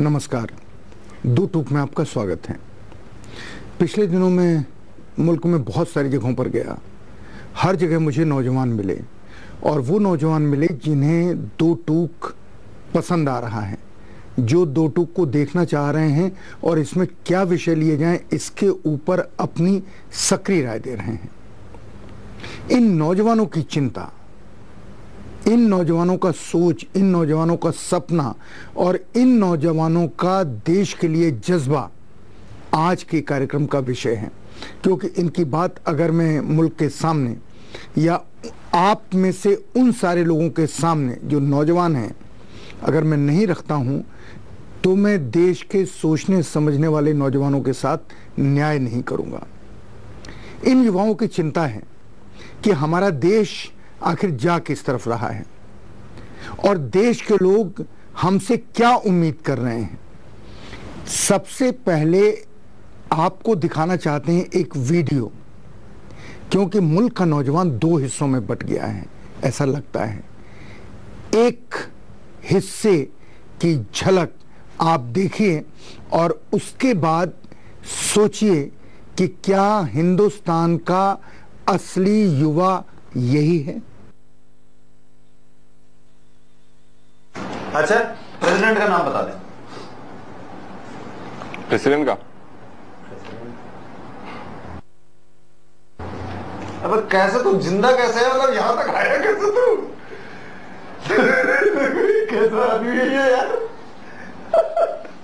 नमस्कार। दो टूक में आपका स्वागत है। पिछले दिनों में मुल्क में बहुत सारी जगहों पर गया। हर जगह मुझे नौजवान मिले और वो नौजवान मिले जिन्हें दो टूक पसंद आ रहा है, जो दो टूक को देखना चाह रहे हैं और इसमें क्या विषय लिए जाएं इसके ऊपर अपनी सक्रिय राय दे रहे हैं। इन नौजवानों की चिंता, इन नौजवानों का सोच, इन नौजवानों का सपना और इन नौजवानों का देश के लिए जज्बा आज के कार्यक्रम का विषय है। क्योंकि इनकी बात अगर मैं मुल्क के सामने या आप में से उन सारे लोगों के सामने जो नौजवान हैं अगर मैं नहीं रखता हूं तो मैं देश के सोचने समझने वाले नौजवानों के साथ न्याय नहीं करूंगा। इन युवाओं की चिंता है कि हमारा देश आखिर जा किस तरफ रहा है और देश के लोग हमसे क्या उम्मीद कर रहे हैं। सबसे पहले आपको दिखाना चाहते हैं एक वीडियो, क्योंकि मुल्क का नौजवान दो हिस्सों में बट गया है ऐसा लगता है। एक हिस्से की झलक आप देखिए और उसके बाद सोचिए कि क्या हिंदुस्तान का असली युवा यही है। अच्छा, प्रेसिडेंट का नाम बता दें। प्रेसिडेंट का? अब कैसे तू जिंदा कैसे है, मतलब यहां तक आया कैसे तू? कैसा आदमी है ये यार?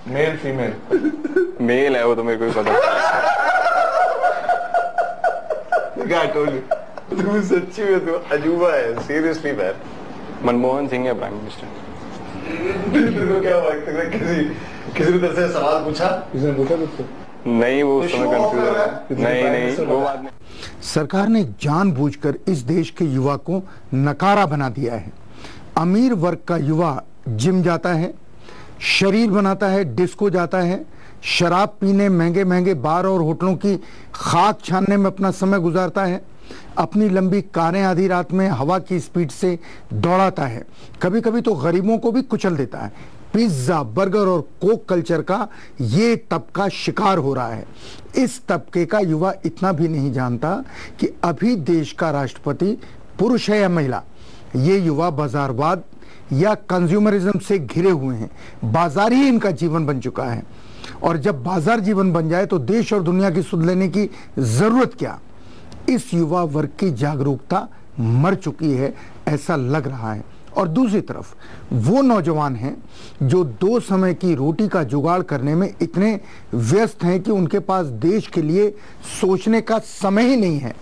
Male female? मेल है वो तो मेरे को भी पता। क्या टोल तू सच्ची में तू अजूबा है, सीरियसली मैन। मनमोहन सिंह है प्राइम मिनिस्टर। तेरे क्या किसी ने तेरे से सवाल पूछा? किसने पूछा तुझसे? नहीं, वो उस समय कंफ्यूज है। नहीं वो बात नहीं। सरकार ने जानबूझकर इस देश के युवा को नकारा बना दिया है। अमीर वर्ग का युवा जिम जाता है, शरीर बनाता है, डिस्को जाता है, शराब पीने, महंगे महंगे बार और होटलों की खाक छानने में अपना समय गुजारता है, अपनी लंबी कारें आधी रात में हवा की स्पीड से दौड़ाता है, कभी कभी तो गरीबों को भी कुचल देता है। पिज्जा, बर्गर और कोक कल्चर का ये तबका शिकार हो रहा है। इस तबके का युवा इतना भी नहीं जानता कि अभी देश का राष्ट्रपति पुरुष है या महिला। ये युवा बाजारवाद या कंज्यूमरिज्म से घिरे हुए हैं। बाजार ही इनका जीवन बन चुका है और जब बाजार जीवन बन जाए तो देश और दुनिया की सुध लेने की जरूरत क्या। इस युवा वर्ग की जागरूकता मर चुकी है ऐसा लग रहा है। और दूसरी तरफ वो नौजवान हैं जो दो समय की रोटी का जुगाड़ करने में इतने व्यस्त हैं कि उनके पास देश के लिए सोचने का समय ही नहीं है।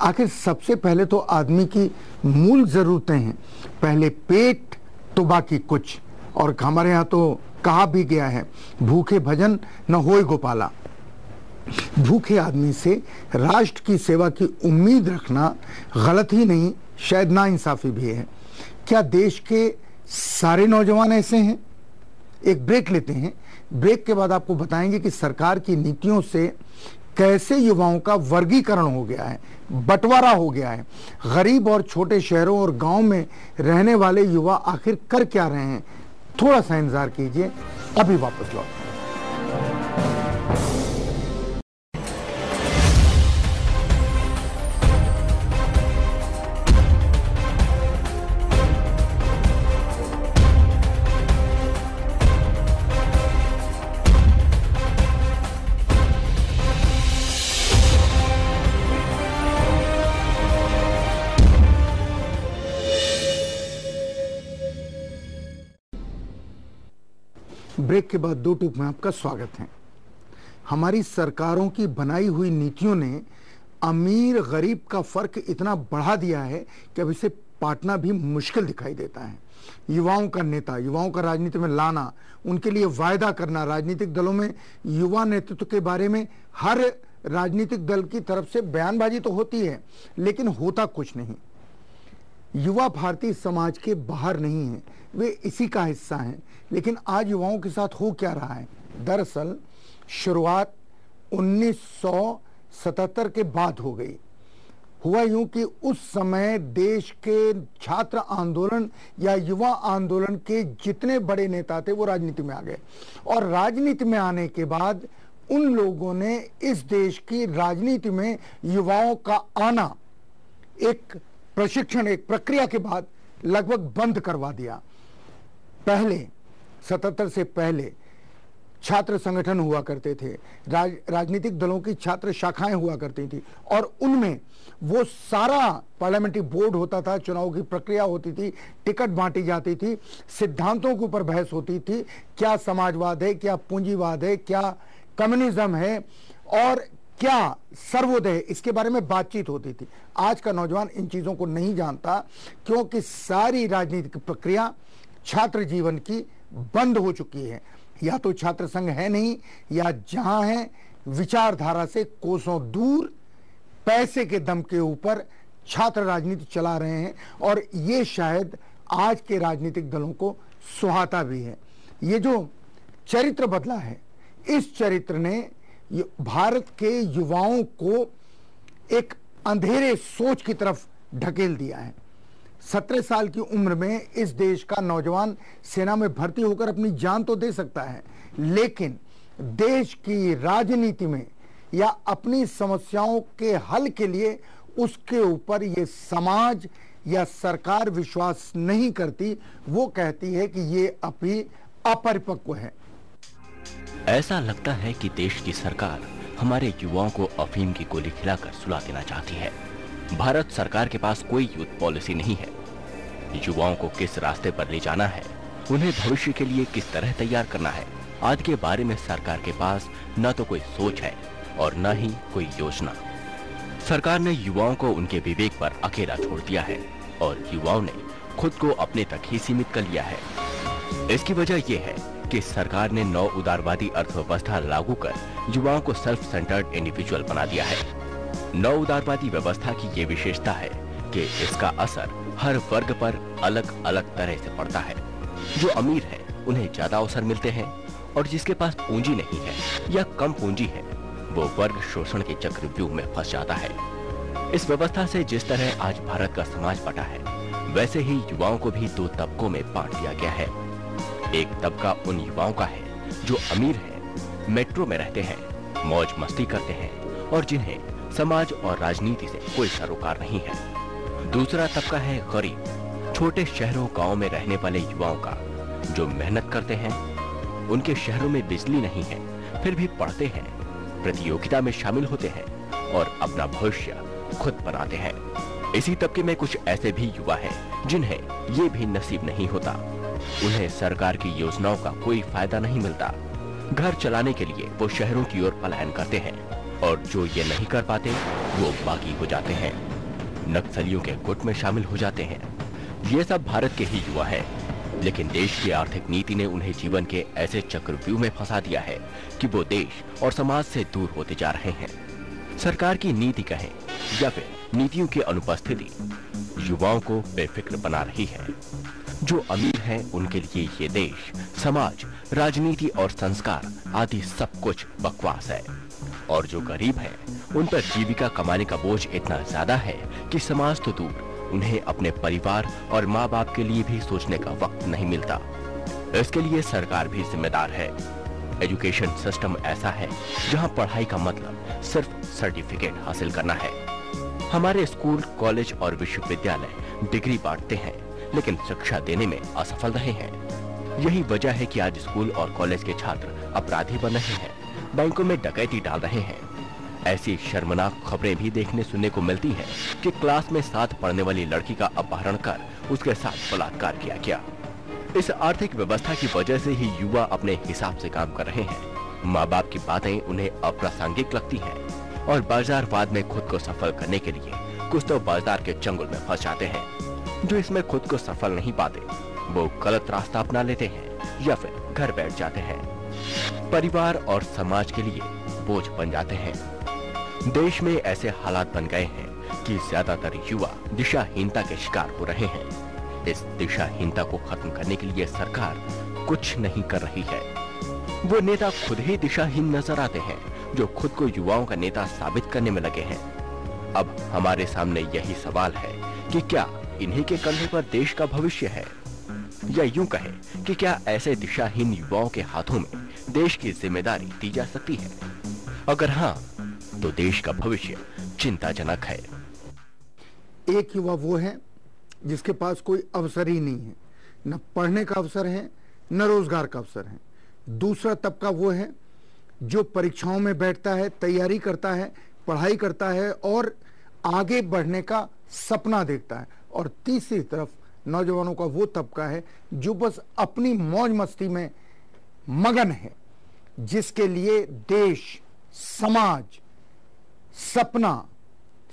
आखिर सबसे पहले तो आदमी की मूल जरूरतें हैं, पहले पेट तो बाकी कुछ। और हमारे यहाँ तो कहा भी गया है, भूखे भजन न होए गोपाला। भूखे आदमी से राष्ट्र की सेवा की उम्मीद रखना गलत ही नहीं, शायद नाइंसाफी भी है। क्या देश के सारे नौजवान ऐसे हैं? एक ब्रेक लेते हैं। ब्रेक के बाद आपको बताएंगे कि सरकार की नीतियों से कैसे युवाओं का वर्गीकरण हो गया है, बंटवारा हो गया है। गरीब और छोटे शहरों और गांव में रहने वाले युवा आखिर कर क्या रहे हैं। थोड़ा सा इंतजार कीजिए, अभी वापस लौट। ब्रेक के बाद दो टूक में आपका स्वागत है। हमारी सरकारों की बनाई हुई नीतियों ने अमीर गरीब का फर्क इतना बढ़ा दिया है कि अब इसे पाटना भी मुश्किल दिखाई देता है। युवाओं का नेता, युवाओं का राजनीति में लाना, उनके लिए वायदा करना, राजनीतिक दलों में युवा नेतृत्व के बारे में हर राजनीतिक दल की तरफ से बयानबाजी तो होती है लेकिन होता कुछ नहीं। युवा भारतीय समाज के बाहर नहीं है, वे इसी का हिस्सा हैं। लेकिन आज युवाओं के साथ हो क्या रहा है? दरअसल शुरुआत 1977 के बाद हो गई। हुआ यूं कि उस समय देश के छात्र आंदोलन या युवा आंदोलन के जितने बड़े नेता थे वो राजनीति में आ गए, और राजनीति में आने के बाद उन लोगों ने इस देश की राजनीति में युवाओं का आना एक प्रशिक्षण, एक प्रक्रिया के बाद लगभग बंद करवा दिया। पहले 77 से पहले छात्र संगठन हुआ करते थे, राजनीतिक दलों की छात्र शाखाएं हुआ करती थी, और उनमें वो सारा पार्लियामेंट्री बोर्ड होता था, चुनाव की प्रक्रिया होती थी, टिकट बांटी जाती थी, सिद्धांतों के ऊपर बहस होती थी, क्या समाजवाद है, क्या पूंजीवाद है, क्या कम्युनिज्म है और क्या सर्वोदय है, इसके बारे में बातचीत होती थी। आज का नौजवान इन चीजों को नहीं जानता, क्योंकि सारी राजनीतिक प्रक्रिया छात्र जीवन की बंद हो चुकी है। या तो छात्र संघ है नहीं, या जहां है विचारधारा से कोसों दूर पैसे के दम के ऊपर छात्र राजनीति चला रहे हैं, और ये शायद आज के राजनीतिक दलों को सुहाता भी है। ये जो चरित्र बदला है, इस चरित्र ने भारत के युवाओं को एक अंधेरे सोच की तरफ ढकेल दिया है। 17 साल की उम्र में इस देश का नौजवान सेना में भर्ती होकर अपनी जान तो दे सकता है, लेकिन देश की राजनीति में या अपनी समस्याओं के हल के लिए उसके ऊपर ये समाज या सरकार विश्वास नहीं करती। वो कहती है कि ये अभी अपरिपक्व है। ऐसा लगता है कि देश की सरकार हमारे युवाओं को अफीम की गोली खिलाकर सुला देना चाहती है। भारत सरकार के पास कोई यूथ पॉलिसी नहीं है। युवाओं को किस रास्ते पर ले जाना है, उन्हें भविष्य के लिए किस तरह तैयार करना है, आदि के बारे में सरकार के पास न तो कोई सोच है और न ही कोई योजना। सरकार ने युवाओं को उनके विवेक पर अकेला छोड़ दिया है और युवाओं ने खुद को अपने तक ही सीमित कर लिया है। इसकी वजह यह है कि सरकार ने नव उदारवादी अर्थव्यवस्था लागू कर युवाओं को सेल्फ सेंटर्ड इंडिविजुअल बना दिया है। नव उदारवादी व्यवस्था की ये विशेषता है कि इसका असर हर वर्ग पर अलग अलग तरह से पड़ता है। जो अमीर है उन्हें ज्यादा अवसर मिलते हैं, और जिसके पास पूंजी नहीं है या कम पूंजी है वो वर्ग शोषण के चक्रव्यूह में फंस जाता है। इस व्यवस्था से जिस तरह आज भारत का समाज बटा है, वैसे ही युवाओं को भी दो तबकों में बांट दिया गया है। एक तबका उन युवाओं का है जो अमीर है, मेट्रो में रहते हैं, मौज मस्ती करते हैं और जिन्हें समाज और राजनीति से कोई सरोकार नहीं है। दूसरा तबका है गरीब, छोटे शहरों गांव में रहने वाले युवाओं का, जो मेहनत करते हैं, उनके शहरों में बिजली नहीं है, फिर भी पढ़ते हैं, प्रतियोगिता में शामिल होते हैं और अपना भविष्य खुद बनाते हैं। इसी तबके में कुछ ऐसे भी युवा हैं जिन्हें ये भी नसीब नहीं होता। उन्हें सरकार की योजनाओं का कोई फायदा नहीं मिलता। घर चलाने के लिए वो शहरों की ओर पलायन करते हैं, और जो ये नहीं कर पाते वो बागी हो जाते हैं, नक्सलियों के गुट में शामिल हो जाते हैं। ये सब भारत के ही युवा हैं, लेकिन देश की आर्थिक नीति ने उन्हें जीवन के ऐसे चक्रव्यूह में फंसा दिया है कि वो देश और समाज से दूर होते जा रहे हैं। सरकार की नीति कहें या फिर नीतियों की अनुपस्थिति युवाओं को बेफिक्र बना रही है। जो अमीर हैं उनके लिए ये देश, समाज, राजनीति और संस्कार आदि सब कुछ बकवास है, और जो गरीब हैं उन पर जीविका कमाने का बोझ इतना ज्यादा है कि समाज तो दूर, उन्हें अपने परिवार और माँ बाप के लिए भी सोचने का वक्त नहीं मिलता। इसके लिए सरकार भी जिम्मेदार है। एजुकेशन सिस्टम ऐसा है जहाँ पढ़ाई का मतलब सिर्फ सर्टिफिकेट हासिल करना है। हमारे स्कूल, कॉलेज और विश्वविद्यालय डिग्री बांटते हैं, लेकिन शिक्षा देने में असफल रहे हैं। यही वजह है कि आज स्कूल और कॉलेज के छात्र अपराधी बन रहे हैं, बैंकों में डकैती डाल रहे हैं। ऐसी शर्मनाक खबरें भी देखने सुनने को मिलती हैं कि क्लास में साथ पढ़ने वाली लड़की का अपहरण कर उसके साथ बलात्कार किया गया। इस आर्थिक व्यवस्था की वजह से ही युवा अपने हिसाब से काम कर रहे हैं। माँ बाप की बातें उन्हें अप्रासंगिक लगती हैं और बाजारवाद में खुद को सफल करने के लिए कुछ तो बाजार के चंगुल में फंस जाते हैं। जो इसमें खुद को सफल नहीं पाते वो गलत रास्ता अपना लेते हैं या फिर घर बैठ जाते हैं, परिवार और समाज के लिए बोझ बन जाते हैं। देश में ऐसे हालात बन गए हैं कि ज्यादातर युवा दिशाहीनता के शिकार हो रहे हैं। इस दिशाहीनता को खत्म करने के लिए सरकार कुछ नहीं कर रही है। वो नेता खुद ही दिशाहीन नजर आते हैं जो खुद को युवाओं का नेता साबित करने में लगे हैं। अब हमारे सामने यही सवाल है कि क्या इन्हीं के कंधे पर देश का भविष्य है, या यूं कहें कि क्या ऐसे दिशाहीन युवाओं के हाथों में देश की जिम्मेदारी दी जा सकती है? अगर हाँ, तो देश का भविष्य चिंताजनक है। एक युवा वो है जिसके पास कोई अवसर ही नहीं है, न पढ़ने का अवसर है न रोजगार का अवसर है। दूसरा तबका वो है जो परीक्षाओं में बैठता है, तैयारी करता है, पढ़ाई करता है और आगे बढ़ने का सपना देखता है। और तीसरी तरफ नौजवानों का वो तबका है जो बस अपनी मौज मस्ती में मगन है, जिसके लिए देश, समाज, सपना,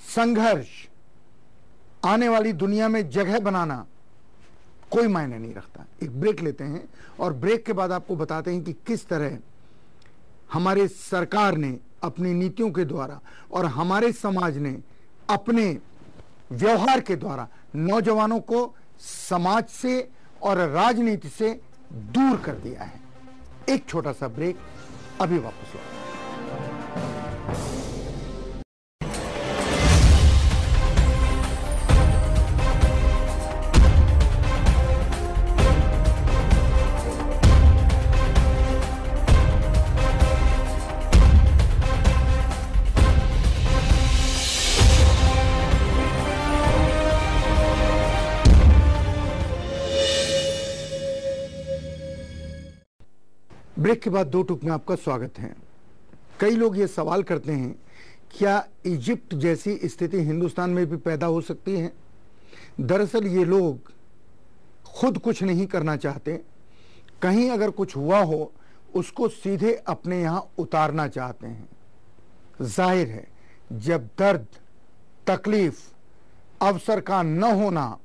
संघर्ष, आने वाली दुनिया में जगह बनाना कोई मायने नहीं रखता। एक ब्रेक लेते हैं और ब्रेक के बाद आपको बताते हैं कि किस तरह हमारे सरकार ने अपनी नीतियों के द्वारा और हमारे समाज ने अपने व्यवहार के द्वारा नौजवानों को समाज से और राजनीति से दूर कर दिया है। एक छोटा सा ब्रेक, अभी वापस लौटेंगे। ब्रेक के बाद दो टूक में आपका स्वागत है। कई लोग ये सवाल करते हैं, क्या इजिप्ट जैसी स्थिति हिंदुस्तान में भी पैदा हो सकती है? दरअसल ये लोग खुद कुछ नहीं करना चाहते, कहीं अगर कुछ हुआ हो उसको सीधे अपने यहां उतारना चाहते हैं। जाहिर है, जब दर्द, तकलीफ, अवसर का न होना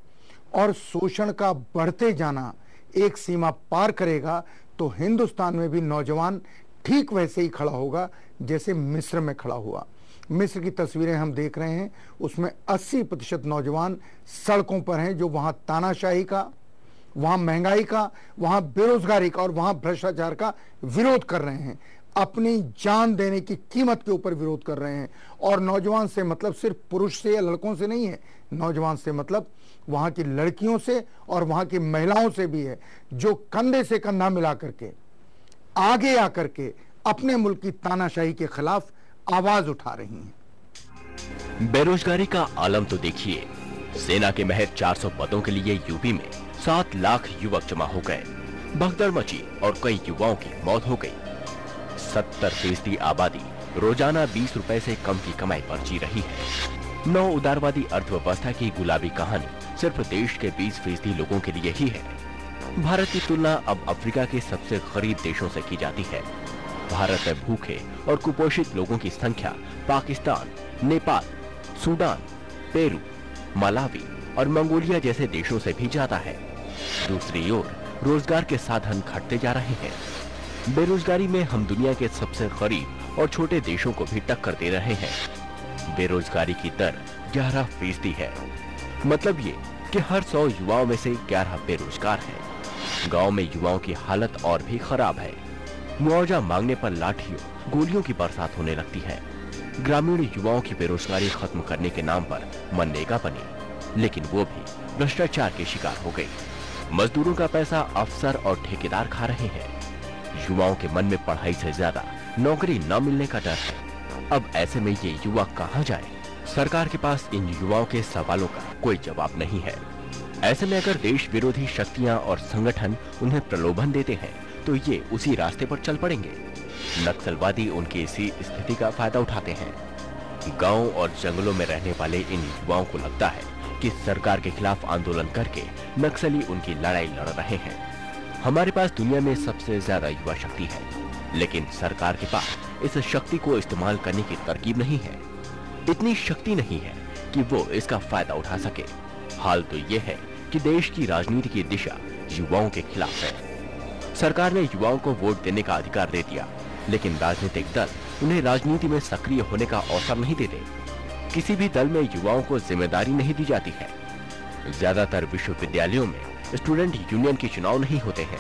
और शोषण का बढ़ते जाना एक सीमा पार करेगा तो हिंदुस्तान में भी नौजवान ठीक वैसे ही खड़ा होगा जैसे मिस्र में खड़ा हुआ। मिस्र की तस्वीरें हम देख रहे हैं, उसमें 80% नौजवान सड़कों पर हैं, जो वहां तानाशाही का, वहां महंगाई का, वहां बेरोजगारी का और वहां भ्रष्टाचार का विरोध कर रहे हैं। अपनी जान देने की कीमत के ऊपर विरोध कर रहे हैं। और नौजवान से मतलब सिर्फ पुरुष से या लड़कों से नहीं है, नौजवान से मतलब वहां की लड़कियों से और वहां की महिलाओं से भी है, जो कंधे से कंधा मिला करके आगे आकर के अपने मुल्क की तानाशाही के खिलाफ आवाज उठा रही हैं। बेरोजगारी का आलम तो देखिए। सेना के महज 400 पदों के लिए यूपी में 7 लाख युवक जमा हो गए। भगदड़ मची और कई युवाओं की मौत हो गई। 70% आबादी रोजाना 20 रुपए से कम की कमाई पर जी रही है। नौ उदारवादी अर्थव्यवस्था की गुलाबी कहानी सिर्फ देश के 20% लोगों के लिए ही है। भारत की तुलना अब अफ्रीका के सबसे गरीब देशों से की जाती है। भारत में भूखे और कुपोषित लोगों की संख्या Pakistan, Nepal, Sudan, Peru, Malawi और मंगोलिया जैसे देशों से भी ज्यादा है। दूसरी ओर रोजगार के साधन घटते जा रहे हैं। बेरोजगारी में हम दुनिया के सबसे गरीब और छोटे देशों को भी टक्कर दे रहे हैं। बेरोजगारी की दर 11% है। मतलब ये कि हर 100 युवाओं में से 11 बेरोजगार हैं। गांव में युवाओं की हालत और भी खराब है। मुआवजा मांगने पर लाठियों, गोलियों की बरसात होने लगती है। ग्रामीण युवाओं की बेरोजगारी खत्म करने के नाम पर मनरेगा बनी, लेकिन वो भी भ्रष्टाचार के शिकार हो गई। मजदूरों का पैसा अफसर और ठेकेदार खा रहे हैं। युवाओं के मन में पढ़ाई से ज्यादा नौकरी न मिलने का डर है। अब ऐसे में ये युवा कहाँ जाए? सरकार के पास इन युवाओं के सवालों का कोई जवाब नहीं है। ऐसे में अगर देश विरोधी शक्तियां और संगठन उन्हें प्रलोभन देते हैं तो ये उसी रास्ते पर चल पड़ेंगे। नक्सलवादी उनकी इसी स्थिति का फायदा उठाते हैं। गांव और जंगलों में रहने वाले इन युवाओं को लगता है कि सरकार के खिलाफ आंदोलन करके नक्सली उनकी लड़ाई लड़ रहे हैं। हमारे पास दुनिया में सबसे ज्यादा युवा शक्ति है, लेकिन सरकार के पास इस शक्ति को इस्तेमाल करने की तरकीब नहीं है। इतनी शक्ति नहीं है कि वो इसका फायदा उठा सके। हाल तो ये है कि देश की राजनीति की दिशा युवाओं के खिलाफ है। सरकार ने युवाओं को वोट देने का अधिकार दे दिया, लेकिन राजनीतिक दल उन्हें राजनीति में सक्रिय होने का अवसर नहीं देते। किसी भी दल में युवाओं को जिम्मेदारी नहीं दी जाती है। ज्यादातर विश्वविद्यालयों में स्टूडेंट यूनियन के चुनाव नहीं होते हैं।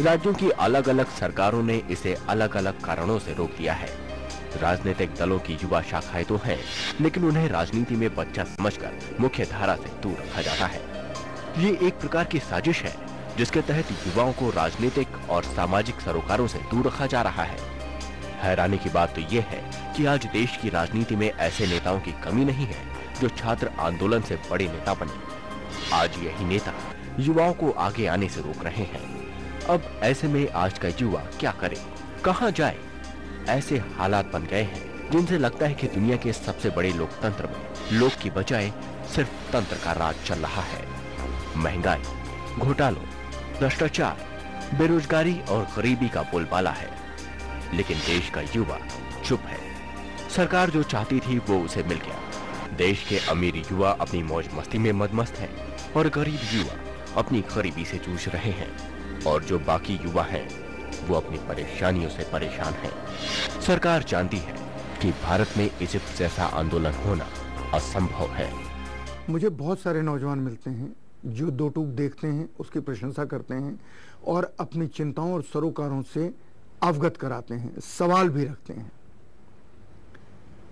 राज्यों की अलग अलग सरकारों ने इसे अलग अलग कारणों से रोक दिया है। राजनीतिक दलों की युवा शाखाएं तो हैं, लेकिन उन्हें राजनीति में बच्चा समझकर मुख्य धारा से दूर रखा जाता है। ये एक प्रकार की साजिश है जिसके तहत युवाओं को राजनीतिक और सामाजिक सरोकारों से दूर रखा जा रहा है। हैरानी की बात तो ये है कि आज देश की राजनीति में ऐसे नेताओं की कमी नहीं है जो छात्र आंदोलन से बड़े नेता बने। आज यही नेता युवाओं को आगे आने से रोक रहे हैं। अब ऐसे में आज का युवा क्या करे, कहां जाए? ऐसे हालात बन गए हैं जिनसे लगता है कि दुनिया के सबसे बड़े लोकतंत्र में लोक की बजाय सिर्फ तंत्र का राज चल रहा है। महंगाई, घोटालों, भ्रष्टाचार, बेरोजगारी और गरीबी का बोलबाला है, लेकिन देश का युवा चुप है। सरकार जो चाहती थी वो उसे मिल गया। देश के अमीर युवा अपनी मौज मस्ती में मदमस्त हैं और गरीब युवा अपनी गरीबी से जूझ रहे हैं, और जो बाकी युवा हैं वो अपनी परेशानियों से परेशान हैं। सरकार जानती है कि भारत में इजिप्ट जैसा आंदोलन होना असंभव है। मुझे बहुत सारे नौजवान मिलते हैं जो दो टूक देखते हैं, उसकी प्रशंसा करते हैं और अपनी चिंताओं और सरोकारों से अवगत कराते हैं, सवाल भी रखते हैं।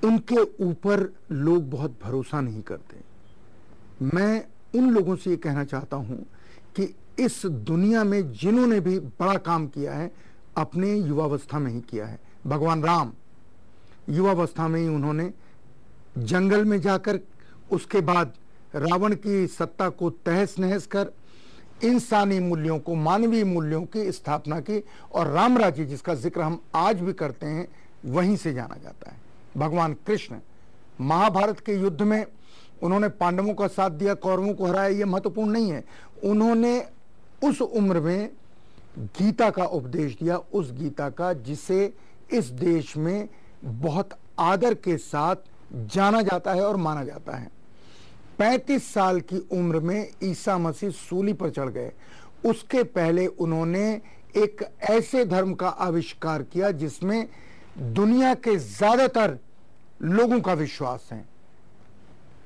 उनके ऊपर लोग बहुत भरोसा नहीं करते। मैं उन लोगों से ये कहना चाहता हूं कि इस दुनिया में जिन्होंने भी बड़ा काम किया है अपने युवावस्था में ही किया है। भगवान राम युवावस्था में ही उन्होंने जंगल में जाकर उसके बाद रावण की सत्ता को तहस नहस कर इंसानी मूल्यों को, मानवीय मूल्यों की स्थापना की, और राम राज्य जिसका जिक्र हम आज भी करते हैं वहीं से जाना जाता है। भगवान कृष्ण महाभारत के युद्ध में उन्होंने पांडवों का साथ दिया, कौरवों को हराया, यह महत्वपूर्ण नहीं है। उन्होंने उस उम्र में गीता का उपदेश दिया, उस गीता का जिसे इस देश में बहुत आदर के साथ जाना जाता है और माना जाता है। 35 साल की उम्र में ईसा मसीह सूली पर चढ़ गए। उसके पहले उन्होंने एक ऐसे धर्म का आविष्कार किया जिसमें दुनिया के ज्यादातर लोगों का विश्वास है।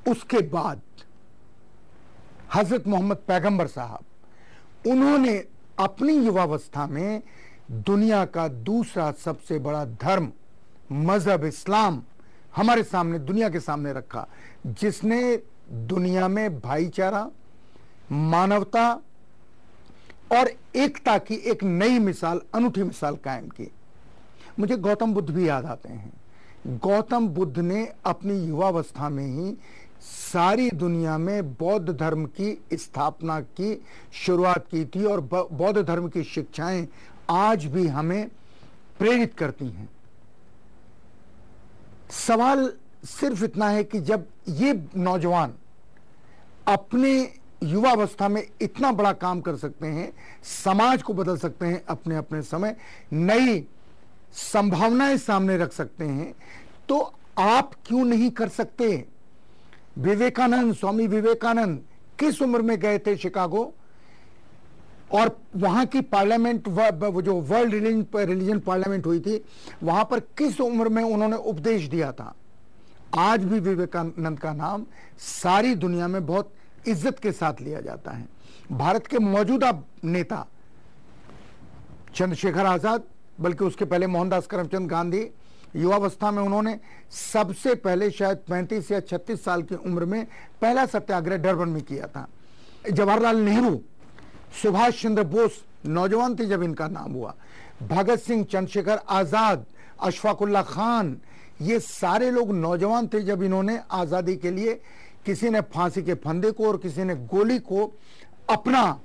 उसके बाद हजरत मोहम्मद पैगंबर साहब, उन्होंने अपनी युवावस्था में दुनिया का दूसरा सबसे बड़ा धर्म मजहब इस्लाम हमारे सामने, दुनिया के सामने रखा, जिसने दुनिया में भाईचारा, मानवता और एकता की एक नई मिसाल, अनूठी मिसाल कायम की। मुझे गौतम बुद्ध भी याद आते हैं। गौतम बुद्ध ने अपनी युवावस्था में ही सारी दुनिया में बौद्ध धर्म की स्थापना की शुरुआत की थी, और बौद्ध धर्म की शिक्षाएं आज भी हमें प्रेरित करती हैं। सवाल सिर्फ इतना है कि जब ये नौजवान अपने युवावस्था में इतना बड़ा काम कर सकते हैं, समाज को बदल सकते हैं, अपने अपने समय नई संभावनाएं सामने रख सकते हैं, तो आप क्यों नहीं कर सकते? विवेकानंद, स्वामी विवेकानंद किस उम्र में गए थे शिकागो, और वहां की पार्लियामेंट, वो जो वर्ल्ड रिलीजन पार्लियामेंट हुई थी, वहां पर किस उम्र में उन्होंने उपदेश दिया था? आज भी विवेकानंद का नाम सारी दुनिया में बहुत इज्जत के साथ लिया जाता है। भारत के मौजूदा नेता चंद्रशेखर आजाद, बल्कि उसके पहले मोहनदास करमचंद गांधी, युवावस्था में उन्होंने सबसे पहले शायद 35 या 36 साल की उम्र में पहला सत्याग्रह डरबन में किया था। जवाहरलाल नेहरू, सुभाष चंद्र बोस नौजवान थे जब इनका नाम हुआ। भगत सिंह, चंद्रशेखर आजाद, अशफाकुल्ला खान, ये सारे लोग नौजवान थे जब इन्होंने आजादी के लिए, किसी ने फांसी के फंदे को और किसी ने गोली को अपना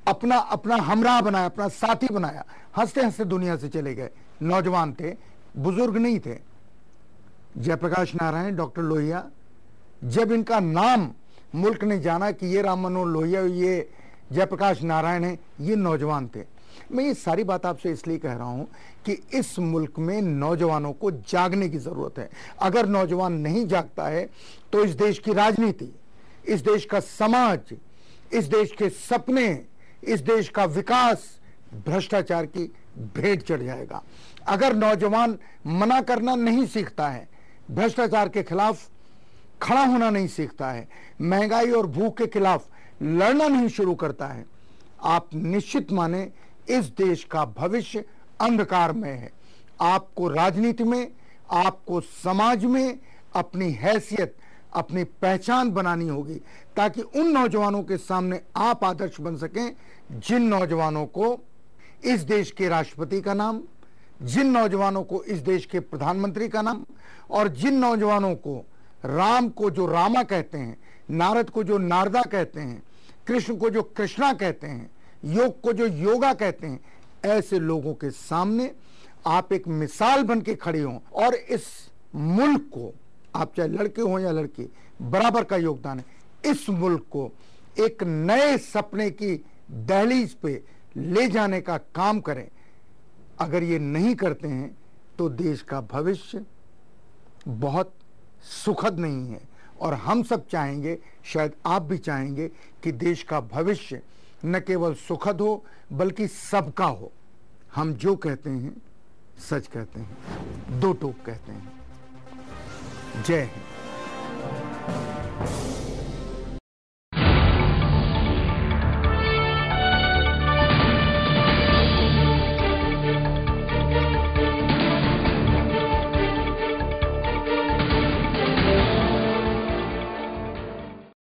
अपना अपना हमराह बनाया, अपना साथी बनाया। हंसते हंसते दुनिया से चले गए। नौजवान थे, बुजुर्ग नहीं थे। जयप्रकाश नारायण, डॉक्टर लोहिया, जब इनका नाम मुल्क ने जाना कि ये राम मनोहर लोहिया, ये जयप्रकाश नारायण है, ये नौजवान थे। मैं ये सारी बात आपसे इसलिए कह रहा हूं कि इस मुल्क में नौजवानों को जागने की जरूरत है। अगर नौजवान नहीं जागता है तो इस देश की राजनीति, इस देश का समाज, इस देश के सपने, इस देश का विकास भ्रष्टाचार की भेंट चढ़ जाएगा। अगर नौजवान मना करना नहीं सीखता है, भ्रष्टाचार के खिलाफ खड़ा होना नहीं सीखता है, महंगाई और भूख के खिलाफ लड़ना नहीं शुरू करता है, आप निश्चित माने इस देश का भविष्य अंधकार में है। आपको राजनीति में, आपको समाज में अपनी हैसियत, अपनी पहचान बनानी होगी, ताकि उन नौजवानों के सामने आप आदर्श बन सकें, जिन नौजवानों को इस देश के राष्ट्रपति का नाम, जिन नौजवानों को इस देश के प्रधानमंत्री का नाम, और जिन नौजवानों को राम को जो रामा कहते हैं, नारद को जो नारदा कहते हैं, कृष्ण को जो कृष्णा कहते हैं, योग को जो योगा कहते हैं, ऐसे लोगों के सामने आप एक मिसाल बन के खड़े हों और इस मुल्क को, आप चाहे लड़के हो या लड़की, बराबर का योगदान है, इस मुल्क को एक नए सपने की दहलीज पे ले जाने का काम करें। अगर ये नहीं करते हैं तो देश का भविष्य बहुत सुखद नहीं है, और हम सब चाहेंगे, शायद आप भी चाहेंगे, कि देश का भविष्य न केवल सुखद हो बल्कि सबका हो। हम जो कहते हैं सच कहते हैं, दो टोक कहते हैं। जय हिंद।